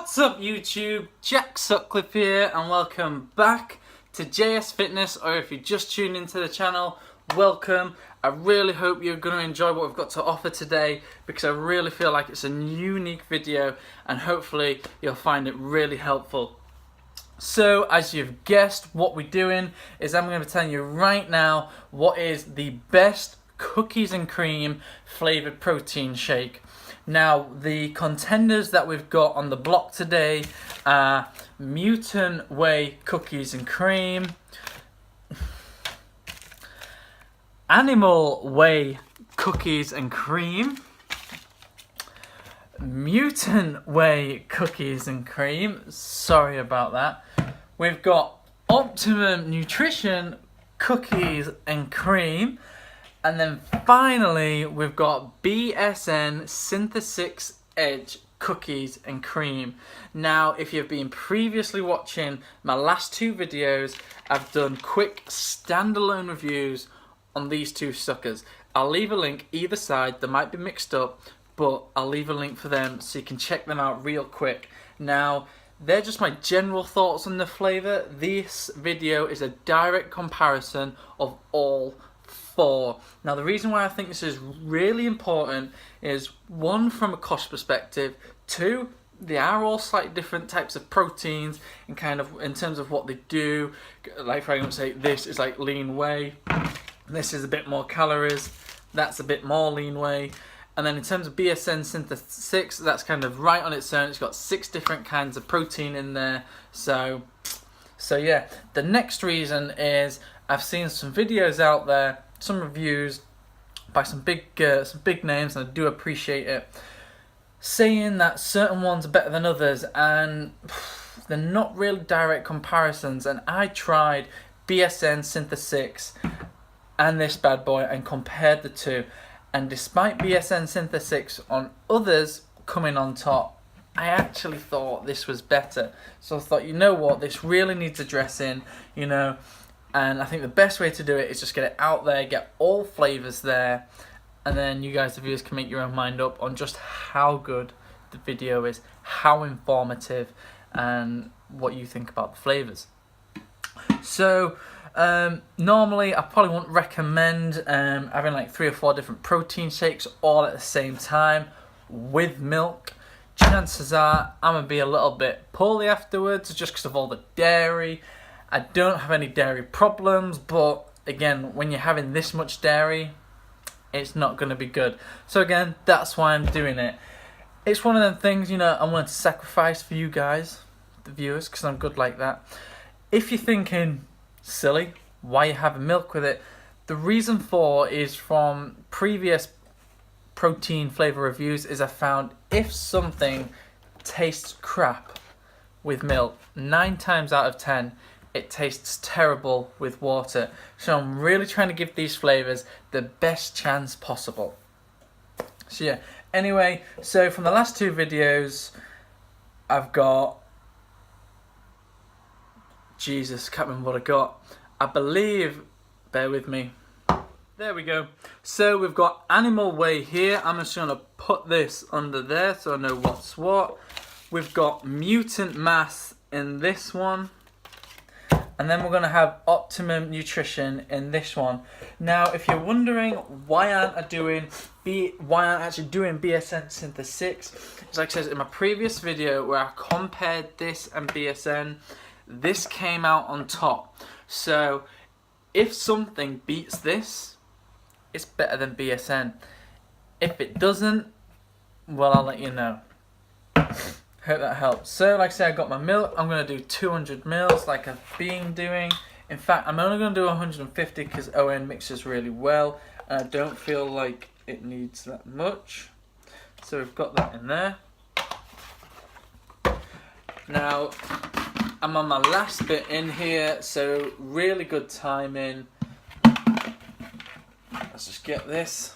What's up YouTube, Jack Sutcliffe here and welcome back to JS Fitness, or if you just tuned into the channel, welcome. I really hope you're going to enjoy what we've got to offer today because I really feel like it's a unique video and hopefully you'll find it really helpful. So as you've guessed, what we're doing is I'm going to be telling you right now what is the best cookies and cream flavoured protein shake. Now, the contenders that we've got on the block today are Mutant Whey Cookies and Cream, Animal Whey Cookies and Cream, Mutant Whey Cookies and Cream, sorry about that. We've got Optimum Nutrition Cookies and Cream. And then finally, we've got BSN Syntha6 Edge Cookies and Cream. Now, if you've been previously watching my last two videos, I've done quick standalone reviews on these two suckers. I'll leave a link either side, they might be mixed up, but I'll leave a link for them so you can check them out real quick. Now, they're just my general thoughts on the flavour. This video is a direct comparison of all four. Now, the reason why I think this is really important is one, from a cost perspective, two, they are all slightly different types of proteins and kind of in terms of what they do. Like, for example, say this is like lean whey, this is a bit more calories, that's a bit more lean whey. And then in terms of BSN Syntha6, that's kind of right on its own. It's got 6 different kinds of protein in there. So yeah, the next reason is I've seen some videos out there, some reviews by some big names, and I do appreciate it, saying that certain ones are better than others, and they're not really direct comparisons. And I tried BSN Syntha6 and this bad boy and compared the two, and despite BSN Syntha6 on others coming on top, I actually thought this was better. So I thought, you know what, this really needs addressing, you know. And I think the best way to do it is just get it out there, get all flavours there, and then you guys, the viewers, can make your own mind up on just how good the video is, how informative, and what you think about the flavours. So, normally I probably wouldn't recommend having like 3 or 4 different protein shakes all at the same time with milk. Chances are I'm going to be a little bit poorly afterwards just because of all the dairy. I don't have any dairy problems, but again, when you're having this much dairy, it's not going to be good. So again, that's why I'm doing it. It's one of them things, you know, I'm willing to sacrifice for you guys, the viewers, because I'm good like that. If you're thinking, silly, why you having milk with it? The reason for is from previous protein flavour reviews is I found if something tastes crap with milk, 9 times out of 10, it tastes terrible with water. So I'm really trying to give these flavours the best chance possible. So yeah, anyway, so from the last 2 videos, I've got, Jesus, can't remember what I got. I believe, bear with me. There we go. So we've got Animal Whey here. I'm just going to put this under there so I know what's what. We've got Mutant Mass in this one. And then we're going to have Optimum Nutrition in this one. Now, if you're wondering why aren't I actually doing BSN Syntha6, as like I said in my previous video where I compared this and BSN, this came out on top. So if something beats this, it's better than BSN. If it doesn't, well, I'll let you know. Hope that helps. So like I said, I got my milk. I'm going to do 200 mils like I've been doing. In fact, I'm only going to do 150 because ON mixes really well. And I don't feel like it needs that much. So we've got that in there. Now, I'm on my last bit in here, so really good timing. Let's just get this.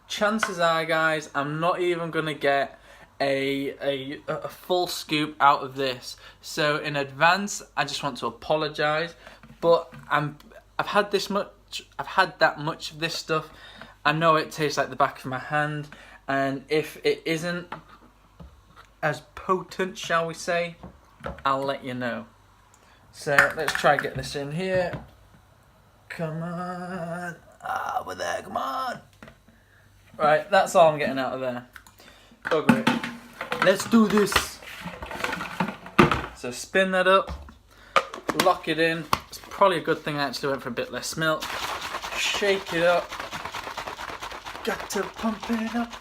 Chances are, guys, I'm not even going to get a full scoop out of this. So in advance, I just want to apologise. But I've had that much of this stuff. I know it tastes like the back of my hand, and if it isn't as potent, shall we say, I'll let you know. So let's try get this in here. Come on. Over there, come on. Right, that's all I'm getting out of there. Oh great. Let's do this. So spin that up, lock it in. It's probably a good thing I actually went for a bit less milk. Shake it up. Got to pump it up.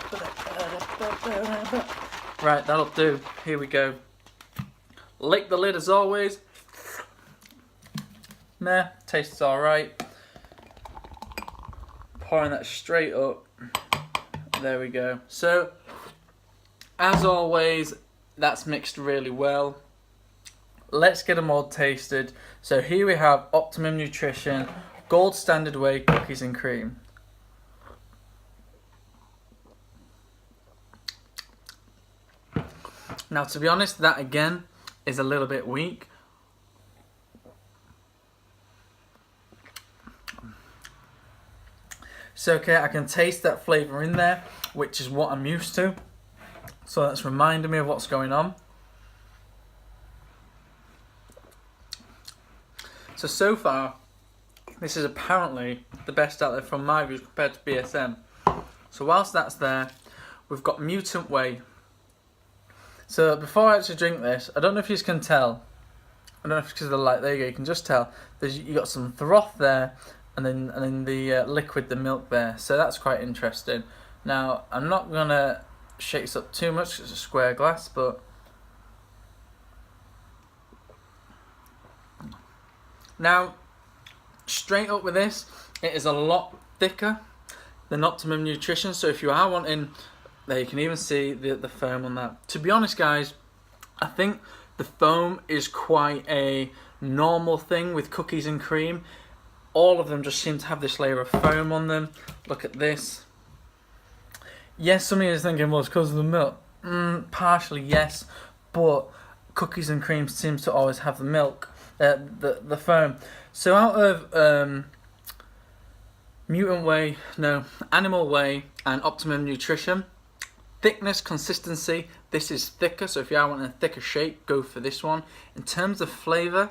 Right, that'll do. Here we go. Lick the lid as always. Meh, tastes alright. Pouring that straight up. There we go. So, as always, that's mixed really well. Let's get them all tasted. So here we have Optimum Nutrition, Gold Standard Whey Cookies and Cream. Now, to be honest, that again is a little bit weak. So okay, I can taste that flavour in there, which is what I'm used to. So that's reminding me of what's going on. So far, this is apparently the best out there from my view compared to BSN. So whilst that's there, we've got Mutant Whey. So before I actually drink this, I don't know if you can tell. I don't know if it's because of the light. There you go. You can just tell. You got some froth there, and then the liquid, the milk there. So that's quite interesting. Now I'm not gonna shake this up too much. It's a square glass, but now straight up with this, it is a lot thicker than Optimum Nutrition. So if you are wanting, there you can even see the foam on that. To be honest, guys, I think the foam is quite a normal thing with cookies and cream. All of them just seem to have this layer of foam on them. Look at this. Yes, some of you are thinking, well, it's because of the milk. Partially, yes, but cookies and cream seems to always have the milk, the foam. So out of Animal Whey and Optimum Nutrition, thickness, consistency, this is thicker. So if you are wanting a thicker shake, go for this one. In terms of flavour,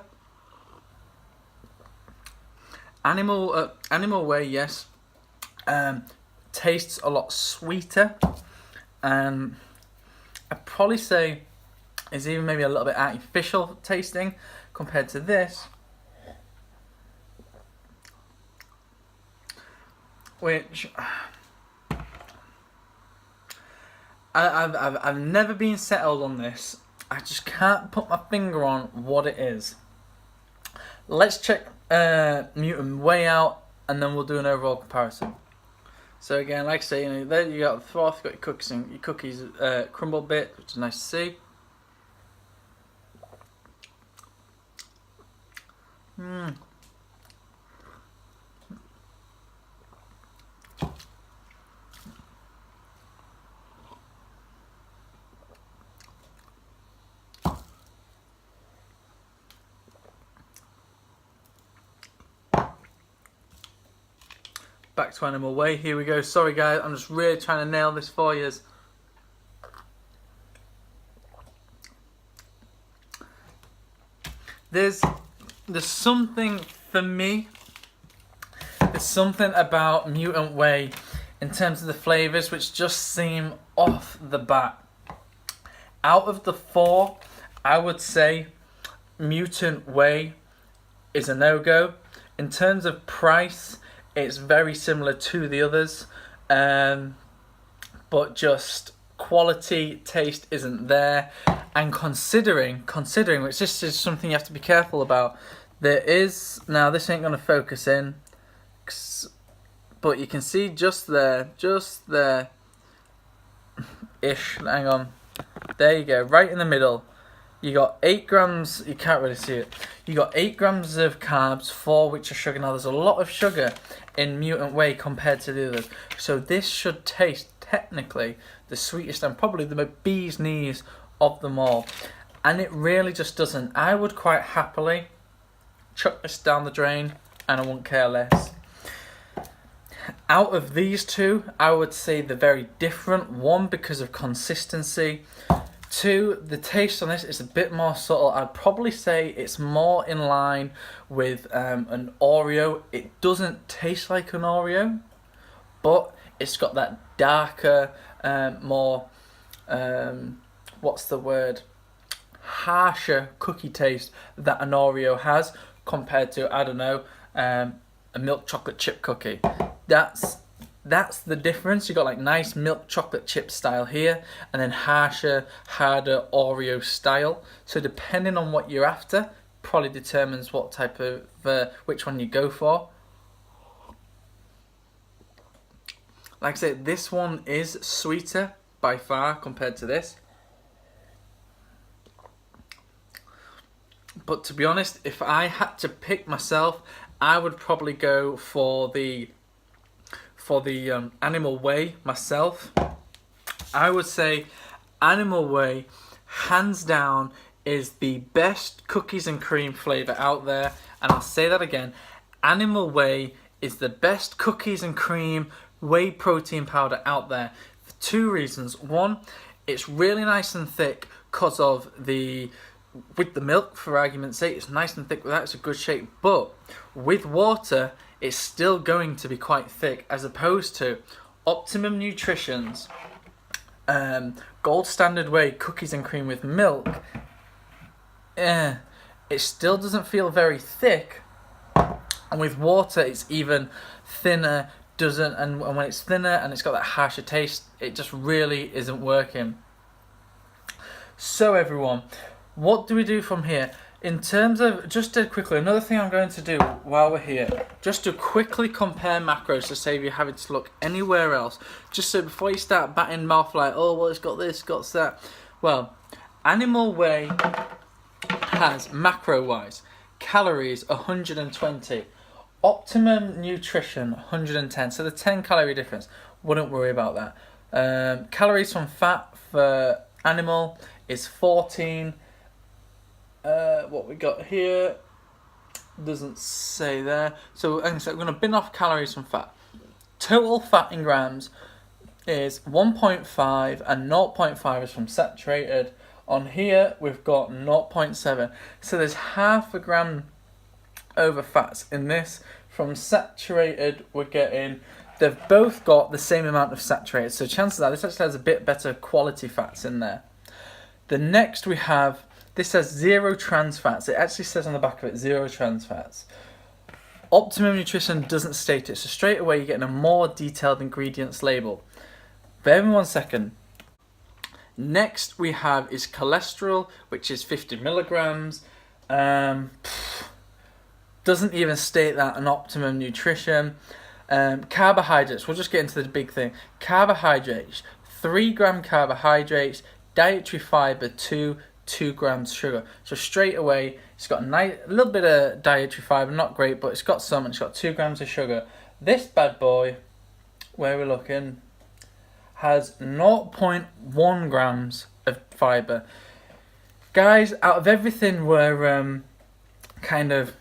Animal Whey, yes, tastes a lot sweeter. I'd probably say is even maybe a little bit artificial tasting compared to this, which I've never been settled on this. I just can't put my finger on what it is. Let's check Mutant Whey out, and then we'll do an overall comparison. So again, like I say, there you got the froth, you got your cookies crumble bit, which is nice to see. Back to Animal Whey, here we go. Sorry guys, I'm just really trying to nail this for you. There's something for me, there's something about Mutant Whey in terms of the flavours which just seem off the bat. Out of the four, I would say Mutant Whey is a no-go. In terms of price, it's very similar to the others, but just quality, taste isn't there. And considering, which this is something you have to be careful about, there is, now this ain't going to focus in, but you can see just there, ish, hang on, there you go, right in the middle. You got 8 grams, you can't really see it, you got 8 grams of carbs, 4 which are sugar. Now there's a lot of sugar in Mutant Whey compared to the others, so this should taste technically the sweetest and probably the bee's knees of them all, and it really just doesn't. I would quite happily chuck this down the drain and I wouldn't care less. Out of these two, I would say they're very different. One, because of consistency. Two, the taste on this is a bit more subtle. I'd probably say it's more in line with an Oreo. It doesn't taste like an Oreo, but it's got that darker, more, what's the word? Harsher cookie taste that an Oreo has compared to, I don't know, a milk chocolate chip cookie. That's the difference. You got like nice milk chocolate chip style here, and then harsher, harder Oreo style. So depending on what you're after, probably determines what type of which one you go for. Like I said, this one is sweeter by far compared to this. But to be honest, if I had to pick myself, I would probably go for the Animal Whey myself. I would say Animal Whey, hands down, is the best cookies and cream flavour out there. And I'll say that again. Animal Whey is the best cookies and cream whey protein powder out there for two reasons. One, it's really nice and thick because of with the milk, for argument's sake, it's nice and thick with that, it's a good shape. But with water, it's still going to be quite thick, as opposed to Optimum Nutrition's Gold Standard Whey cookies and cream with milk. It still doesn't feel very thick, and with water it's even thinner. And when it's thinner and it's got that harsher taste, it just really isn't working. So everyone, what do we do from here? In terms of, just quickly, another thing I'm going to do while we're here, just to quickly compare macros to save you having to look anywhere else. Just so before you start batting mouth like, oh, well, it's got this, got that. Well, Animal Whey has, macro-wise, calories 120. Optimum Nutrition 110. So the 10 calorie difference, wouldn't worry about that. Calories from fat for Animal is 14. What we got here doesn't say there. So I'm going to bin off calories from fat. Total fat in grams is 1.5 and 0.5 is from saturated. On here we've got 0.7. So there's half a gram over fats in this. From saturated we're getting, they've both got the same amount of saturated. So chances are this actually has a bit better quality fats in there. The next we have, this says 0 trans fats. It actually says on the back of it 0 trans fats. Optimum Nutrition doesn't state it, so straight away you're getting a more detailed ingredients label. Bear with me 1 second. Next we have is cholesterol, which is 50 milligrams. Doesn't even state that on Optimum Nutrition. Carbohydrates, we'll just get into the big thing. Carbohydrates, 3 gram carbohydrates, dietary fiber 2 grams sugar. So straight away, it's got a little bit of dietary fiber, not great, but it's got some, and it's got 2 grams of sugar. This bad boy, where we're looking, has 0.1 grams of fiber. Guys, out of everything we're kind of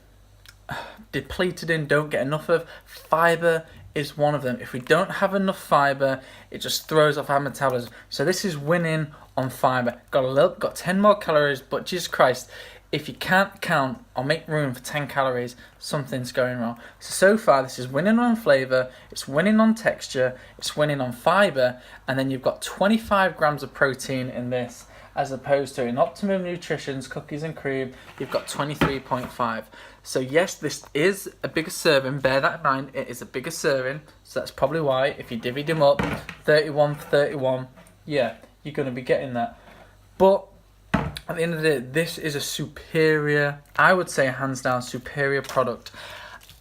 depleted in, don't get enough of, fiber is one of them. If we don't have enough fiber, it just throws off our metabolism. So this is winning on fiber. Got 10 more calories, but Jesus Christ, if you can't count or make room for 10 calories, something's going wrong. So far this is winning on flavor, it's winning on texture, it's winning on fiber, and then you've got 25 grams of protein in this, as opposed to in Optimum Nutrition's cookies and cream, you've got 23.5. So yes, this is a bigger serving, bear that in mind, it is a bigger serving, so that's probably why, if you divvied them up, 31 for 31, yeah, you're going to be getting that. But at the end of the day, this is a superior, I would say hands down, superior product.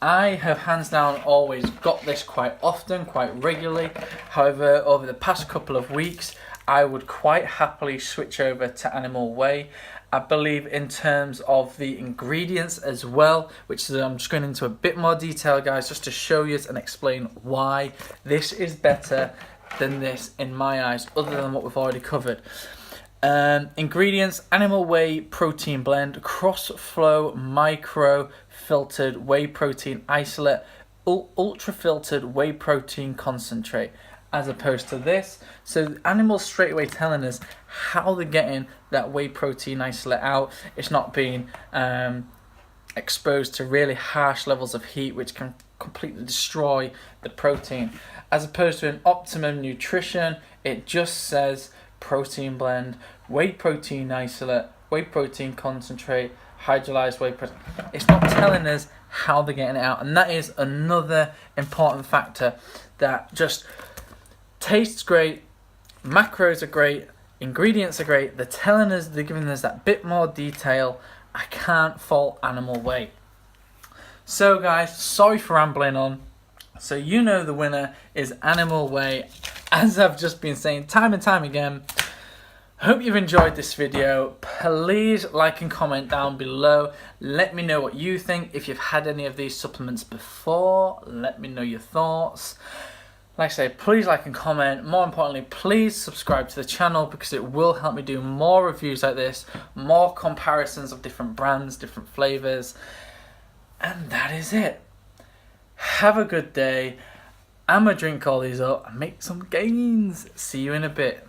I have hands down always got this quite often, quite regularly. However, over the past couple of weeks, I would quite happily switch over to Animal Whey. I believe in terms of the ingredients as well, which is, I'm just going into a bit more detail, guys, just to show you and explain why this is better than this in my eyes, other than what we've already covered. Ingredients: Animal Whey protein blend, cross flow micro filtered whey protein isolate, ultra filtered whey protein concentrate, as opposed to this. So the animals straight away telling us how they're getting that whey protein isolate out. It's not being exposed to really harsh levels of heat, which can completely destroy the protein. As opposed to an Optimum nutrition, it just says protein blend, whey protein isolate, whey protein concentrate, hydrolyzed whey protein. It's not telling us how they're getting it out, and that is another important factor that just tastes great, macros are great, ingredients are great. They're telling us, they're giving us that bit more detail. I can't fault animal whey. So guys, sorry for rambling on. So you know the winner is animal whey, as I've just been saying time and time again. Hope you've enjoyed this video. Please like and comment down below. Let me know what you think. If you've had any of these supplements before, let me know your thoughts. Like I say, please like and comment. More importantly, please subscribe to the channel, because it will help me do more reviews like this, more comparisons of different brands, different flavors. And that is it. Have a good day. I'm gonna drink all these up and make some gains. See you in a bit.